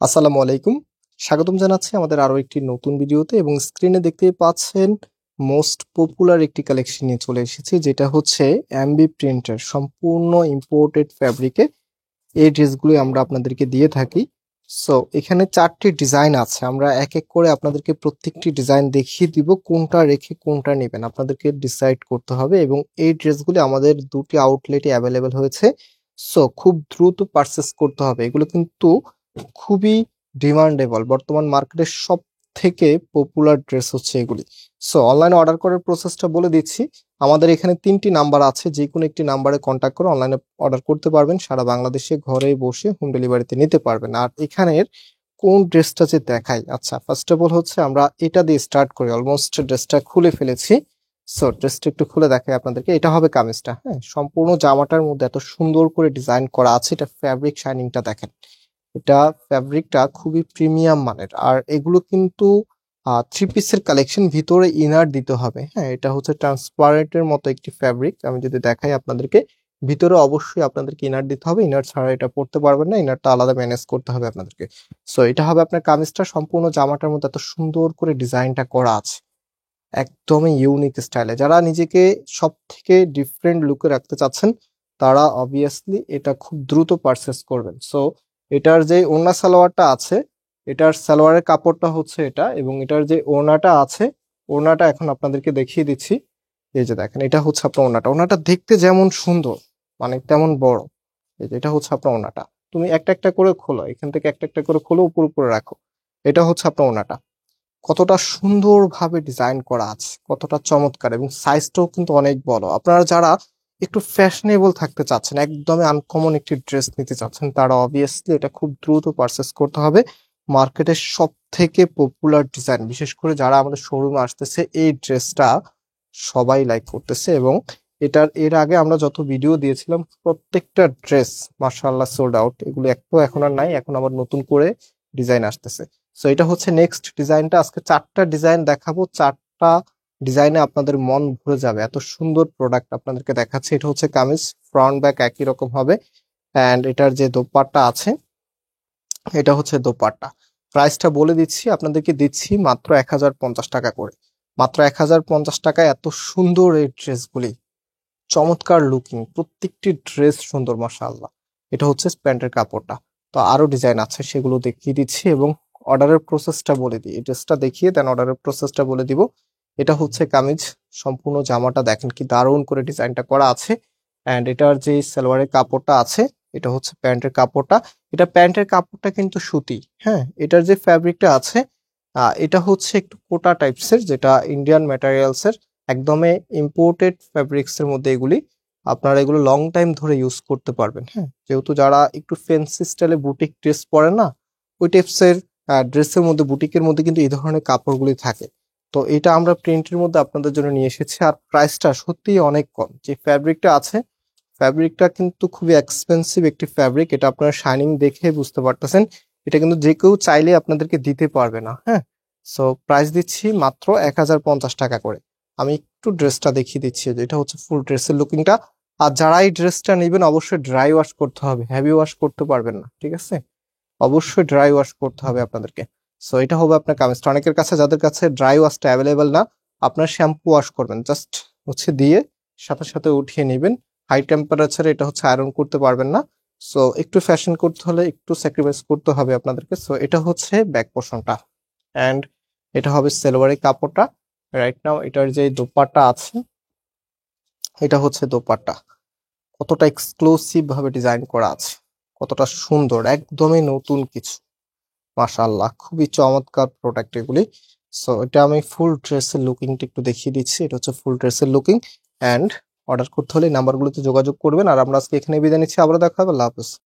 আসসালামু আলাইকুম। স্বাগতম জানাচ্ছি আমাদের আরো একটি নতুন ভিডিওতে এবং স্ক্রিনে দেখতেই পাচ্ছেন মোস্ট পপুলার একটি কালেকশন নিয়ে চলে এসেছি, যেটা হচ্ছে এমবি প্রিন্টের সম্পূর্ণ ইম্পোর্টেড ফ্যাব্রিকে এই ড্রেসগুলো আমরা আপনাদেরকে দিয়ে থাকি। সো এখানে 4টি ডিজাইন আছে, আমরা এক এক করে আপনাদেরকে প্রত্যেকটি ডিজাইন দেখিয়ে দিব, কোনটা রেখে কোনটা নেবেন আপনাদেরকে ডিসাইড করতে হবে। এবং এই ড্রেসগুলি আমাদের দুটি আউটলেটে অ্যাভেলেবেল হয়েছে, সো খুব দ্রুত পারচেস করতে হবে। এগুলো কিন্তু খুবই ডিমান্ডেবল, বর্তমান মার্কেটের সব থেকে পপুলার ড্রেস হচ্ছে এগুলি। সো অনলাইনে অর্ডার করার প্রসেসটা বলে দিচ্ছি। আমাদের এখানে 3টি নাম্বার আছে, যে কোনো একটি নাম্বারে কন্ট্যাক্ট করে অনলাইনে অর্ডার করতে পারবেন। সারা বাংলাদেশে ঘরে বসে হোম ডেলিভারিতে নিতে পারবেন। আর এখানের কোন ড্রেসটা যে দেখাই, আচ্ছা ফার্স্ট অফ অল হচ্ছে আমরা এটা দিয়ে স্টার্ট করি। অলমোস্ট ড্রেসটা খুলে ফেলেছি, সো ড্রেসটা একটু খুলে দেখাই আপনাদেরকে। এটা হবে কামিজটা, হ্যাঁ, সম্পূর্ণ জামাটার মধ্যে এত সুন্দর করে ডিজাইন করা আছে। এটা ফ্যাব্রিক শাইনিংটা দেখেন, এটা ফ্যাব্রিকটা খুবই প্রিমিয়াম মানের। আর এগুলো কিন্তু থ্রি পিসের কালেকশন, ভিতরে ইনার দিতে হবে। হ্যাঁ, এটা হচ্ছে ট্রান্সপারেন্টের মতো একটি ফ্যাব্রিক। আমি যদি দেখাই আপনাদেরকে, ভিতরে অবশ্যই আপনাদেরকে ইনার দিতে হবে, ইনার ছাড়া এটা পড়তে পারবেন না, ইনারটা আলাদা ম্যানেজ করতে হবে আপনাদেরকে। সো এটা হবে আপনার কামিজটা, সম্পূর্ণ জামাটার মধ্যে এত সুন্দর করে ডিজাইনটা করা আছে, একদমই ইউনিক স্টাইলে। যারা নিজেকে সব থেকে ডিফারেন্ট লুকে রাখতে চাচ্ছেন তারা অবভিয়াসলি এটা খুব দ্রুত পারচেস করবেন। সো এটার যে ওড়না সালোয়ারটা আছে, এটার সালোয়ারের কাপড়টা হচ্ছে এটা, এবং এটার যে ওড়নাটা আছে, ওড়নাটা এখন আপনাদেরকে দেখিয়ে দিচ্ছি। এই যে দেখেন, এটা হচ্ছে আপনার ওড়নাটা। ওড়নাটা দেখতে যেমন সুন্দর মানে তেমন বড়। এই যে এটা হচ্ছে আপনার ওড়নাটা। তুমি একটা একটা করে খোলো, এখান থেকে একটা একটা করে খোলো, উপর উপরে রাখো। এটা হচ্ছে আপনার ওড়নাটা। কতটা সুন্দরভাবে ডিজাইন করা আছে, কতটা চমৎকার, এবং সাইজটাও কিন্তু অনেক বড়। আপনারা যারা একটু ফ্যাশনেবল থাকতে চাচ্ছেন, একদমই আনকমন একটি ড্রেস নিতে চাচ্ছেন, তারা অবভিয়াসলি এটা খুব দ্রুত পারচেস করতে হবে। মার্কেটের সব থেকে পপুলার ডিজাইন, বিশেষ করে যারা আমাদের শোরুমে আসতেছে, এই ড্রেসটা সবাই লাইক করতেছে। এবং এর আগে আমরা যত ভিডিও দিয়েছিলাম প্রত্যেকটা ড্রেস মাশাআল্লাহ সোল্ড আউট। এগুলো একটু এখন আর নাই, এখন আবার নতুন করে ডিজাইন আসতেছে। সো এটা হচ্ছে নেক্সট ডিজাইনটা। আজকে 4টা ডিজাইন দেখাবো, 4টা ডিজাইনে আপনাদের মন ভরে যাবে, এত সুন্দর প্রোডাক্ট আপনাদেরকে দেখাচ্ছি। এটা হচ্ছে কামিজ, ফ্রন্ট ব্যাক একই রকম হবে। অ্যান্ড এটার যে দোপাট্টা আছে, এটা হচ্ছে দোপাট্টা। প্রাইসটা বলে দিচ্ছি আপনাদেরকে, দিচ্ছি মাত্র 1050 টাকা করে। মাত্র 1050 টাকায় এত সুন্দর এই ড্রেসগুলি, চমৎকার লুকিং, প্রত্যেকটি ড্রেস সুন্দর মাশাআল্লাহ। এটা হচ্ছে প্যান্টের কাপড়টা। তো আরো ডিজাইন আছে, সেগুলো দেখিয়ে দিচ্ছি এবং অর্ডারের প্রসেসটা বলে দিই। এই ড্রেসটা দেখিয়ে দেন অর্ডারের প্রসেসটা বলে দিব। এটা হচ্ছে কামিজ, সম্পূর্ণ জামাটা দেখেন কি দারুণ করে ডিজাইনটা করা আছে। অ্যান্ড এটার যে সালোয়ারের কাপড়টা আছে, এটা হচ্ছে প্যান্টের কাপড়টা। এটা প্যান্টের কাপড়টা কিন্তু সুতি, হ্যাঁ। এটার যে ফ্যাব্রিকটা আছে, এটা হচ্ছে একটু কোটা টাইপসের, যেটা ইন্ডিয়ান ম্যাটেরিয়ালসের, একদমই ইম্পোর্টেড ফ্যাব্রিক্স এর মধ্যে এগুলি। আপনারা এগুলো লং টাইম ধরে ইউজ করতে পারবেন, হ্যাঁ। যেহেতু যারা একটু ফ্যান্সি স্টাইলে বুটিক ড্রেস পরে না, ওই টাইপসের ড্রেসের মধ্যে, বুটিকের মধ্যে কিন্তু এই ধরনের কাপড়গুলি থাকে। তো এটা আমরা প্রিন্টের মধ্যে আপনাদের জন্য নিয়ে এসেছি। আর প্রাইসটা সত্যিই অনেক কম। যে ফ্যাব্রিকটা আছে, ফ্যাব্রিকটা কিন্তু খুবই এক্সপেন্সিভ একটি ফ্যাব্রিক, এটা আপনারা শাইনিং দেখে বুঝতে পারতেছেন। এটা কিন্তু যে কেউ চাইলে আপনাদেরকে দিতে পারবে না, হ্যাঁ। সো প্রাইস দিচ্ছি মাত্র 1050 টাকা করে। আমি একটু ড্রেসটা দেখিয়ে দিচ্ছি, যে এটা হচ্ছে ফুল ড্রেসের লুকিংটা। আর যারা এই ড্রেসটা নেবেন অবশ্যই ড্রাই ওয়াশ করতে হবে, হেভি ওয়াশ করতে পারবেন না, ঠিক আছে। অবশ্যই ড্রাই ওয়াশ করতে হবে আপনাদেরকে। সো এটা হবে আপনার কামিজটা। অনেকের কাছে, যাদের কাছে ড্রাই ওয়াশটা অ্যাভেলেবেল না, আপনার শ্যাম্পু ওয়াশ করবেন, জাস্ট হচ্ছে দিয়ে সাথে সাথে উঠিয়ে নেবেন। হাই টেম্পারেচারে এটা হচ্ছে আয়রন করতে পারবেন না। সো একটু ফ্যাশন করতে হলে একটু স্যাক্রিফাইস করতে হবে আপনাদেরকে। সো এটা হচ্ছে ব্যাক পোর্শনটা, অ্যান্ড এটা হবে সালোয়ারের কাপড়টা। রাইট নাও এটার যে দোপাট্টা আছে, এটা হচ্ছে দোপাট্টা। কতটা এক্সক্লুসিভ ভাবে ডিজাইন করা আছে, কতটা সুন্দর, একদমই নতুন কিছু। মাশাআল্লাহ, খুবই চমৎকার প্রোডাক্ট এগুলি। সো এটা আমি ফুল ড্রেসের লুকিংটা একটু দেখিয়ে দিচ্ছি। এটা হচ্ছে ফুল ড্রেসের লুকিং। অ্যান্ড অর্ডার করতে হলে নাম্বারগুলোতে যোগাযোগ করবেন। আর আমরা আজকে এখানে বিদায় নিচ্ছি, আবার দেখা হবে, আল্লাহ হাফেজ।